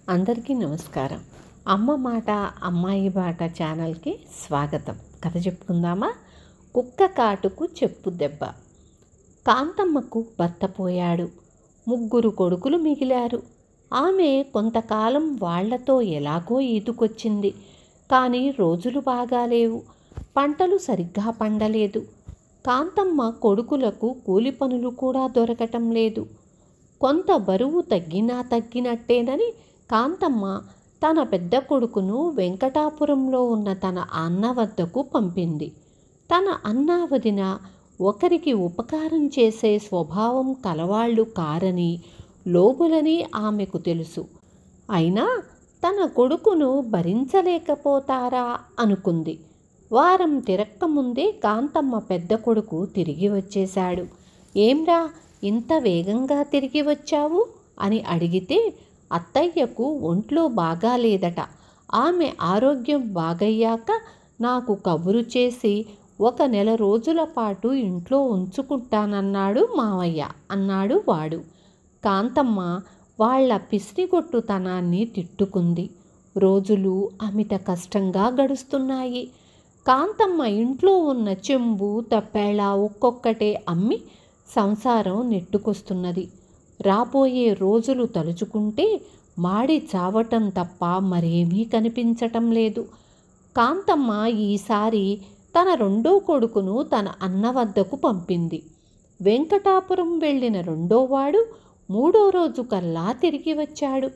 అందరికీ నమస్కారం. అమ్మ మాట అమ్మాయి బాట ఛానల్కి స్వాగతం. కథ చెప్పుకుందామా? కుక్క కాటుకు చెప్పు దెబ్బ. కాంతమ్మకు భర్త పోయాడు. 3 కొడుకులు మిగిలారు. ఆమె కొంతకాలం వాళ్లతో ఎలాగో ఈదుకొచ్చింది. కానీ రోజులు బాగాలేవు. పంటలు సరిగ్గా పండలేదు. కాంతమ్మ కొడుకులకు కూలి పనులు కూడా దొరకటం లేదు. కొంత బరువు తగ్గినట్టేనని కాంతమ్మ తన పెద్ద కొడుకును వెంకటాపురంలో ఉన్న తన అన్న వద్దకు పంపింది. తన అన్న వదిన ఒకరికి ఉపకారం చేసే స్వభావం కలవాళ్ళు కారని, లోబులని ఆమెకు తెలుసు. అయినా తన కొడుకును భరించలేకపోతారా అనుకుంది. వారం తిరక్కముందే కాంతమ్మ పెద్ద కొడుకు తిరిగి వచ్చేశాడు. ఏంరా ఇంత వేగంగా తిరిగి వచ్చావు అని అడిగితే అత్తయ్యకు ఒంట్లో బాగాలేదట. ఆమె ఆరోగ్యం బాగయ్యాక నాకు కబురు చేసి 1 నెల రోజుల పాటు ఇంట్లో ఉంచుకుంటానన్నాడు మావయ్య అన్నాడు వాడు. కాంతమ్మ వాళ్ళ పిసినిగొట్టుతనాన్ని తిట్టుకుంది. రోజులు అమిత కష్టంగా గడుస్తున్నాయి. కాంతమ్మ ఇంట్లో ఉన్న చెంబు తప్పేళ ఒక్కొక్కటే అమ్మి సంసారం నెట్టుకొస్తున్నది. రాబోయే రోజులు తలుచుకుంటే మాడి చావటం తప్ప మరేమీ కనిపించటం లేదు. కాంతమ్మ ఈసారి తన 2వ కొడుకును తన అన్న వద్దకు పంపింది. వెంకటాపురం వెళ్ళిన 2వవాడు 3వ రోజు కల్లా తిరిగి వచ్చాడు.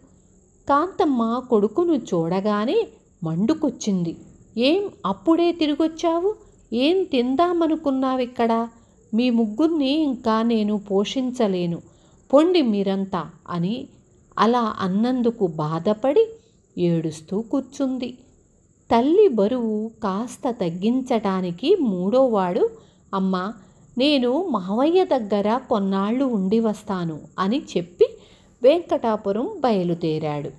కాంతమ్మ కొడుకును చూడగానే మండుకొచ్చింది. ఏం అప్పుడే తిరిగొచ్చావు? ఏం తిందామనుకున్నావిక్కడ? మీ ముగ్గురిని ఇంకా నేను పోషించలేను, పొండి మీరంతా అని అలా అన్నందుకు బాధపడి ఏడుస్తూ కూర్చుంది. తల్లి బరువు కాస్త తగ్గించటానికి 3వవాడు అమ్మా నేను మావయ్య దగ్గర కొన్నాళ్ళు ఉండి వస్తాను అని చెప్పి వెంకటాపురం బయలుదేరాడు.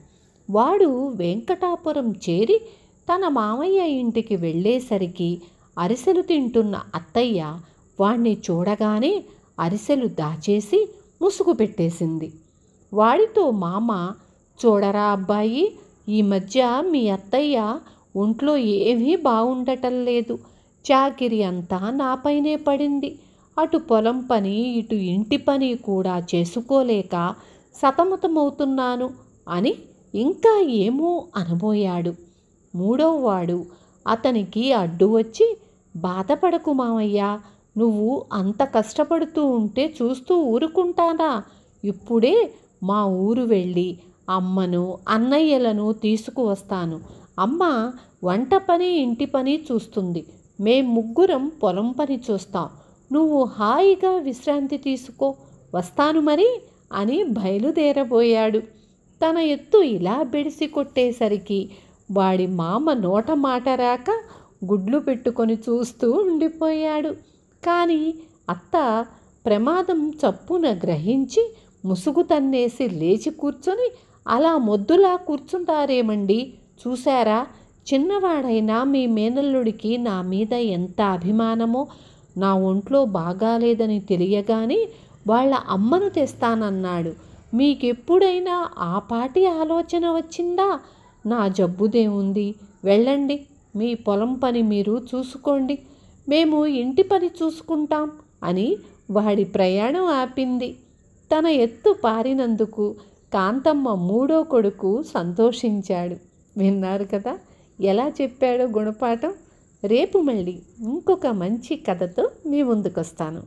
వాడు వెంకటాపురం చేరి తన మామయ్య ఇంటికి వెళ్ళేసరికి అరిసెలు తింటున్న అత్తయ్య వాణ్ణి చూడగానే అరిసెలు దాచేసి ముసుగు పెట్టేసింది. వాడితో మామ, చూడరా అబ్బాయి, ఈ మధ్య మీ అత్తయ్య ఒంట్లో ఏమీ బాగుండటం లేదు. చాకిరి అంతా నాపైనే పడింది. అటు పొలం పని ఇటు ఇంటి పని కూడా చేసుకోలేక సతమతమవుతున్నాను అని ఇంకా ఏమో అనబోయాడు. 3వవాడు అతనికి అడ్డు వచ్చి, బాధపడకు మామయ్య, నువ్వు అంత కష్టపడుతూ ఉంటే చూస్తూ ఊరుకుంటానా? ఇప్పుడే మా ఊరు వెళ్ళి అమ్మను అన్నయ్యలను తీసుకువస్తాను. అమ్మ వంట పని ఇంటి పని చూస్తుంది. మేం 3 పొలం పని చూస్తాం. నువ్వు హాయిగా విశ్రాంతి తీసుకో. వస్తాను మరి అని బయలుదేరబోయాడు. తన ఎత్తు ఇలా బెడిసి కొట్టేసరికి వాడి మామ నోట మాట రాక గుడ్లు పెట్టుకొని చూస్తూ ఉండిపోయాడు. కానీ అత్త ప్రమాదం చప్పున గ్రహించి ముసుగు తన్నేసి లేచి కూర్చొని, అలా మొద్దులా కూర్చుంటారేమండి, చూశారా? చిన్నవాడైనా మీ మేనల్లుడికి నా మీద ఎంత అభిమానమో. నా ఒంట్లో బాగాలేదని తెలియగానే వాళ్ళ అమ్మను తెస్తానన్నాడు. మీకెప్పుడైనా ఆ పాటి ఆలోచన వచ్చిందా? నా జబ్బుదేముంది, వెళ్ళండి, మీ పొలం పని మీరు చూసుకోండి, మేము ఇంటి పని చూసుకుంటాం అని వాడి ప్రయాణం ఆపింది. తన ఎత్తు పారినందుకు కాంతమ్మ 3వ కొడుకు సంతోషించాడు. విన్నారు కదా ఎలా చెప్పాడో గుణపాఠం. రేపు మళ్ళీ ఇంకొక మంచి కథతో మీ ముందుకొస్తాను.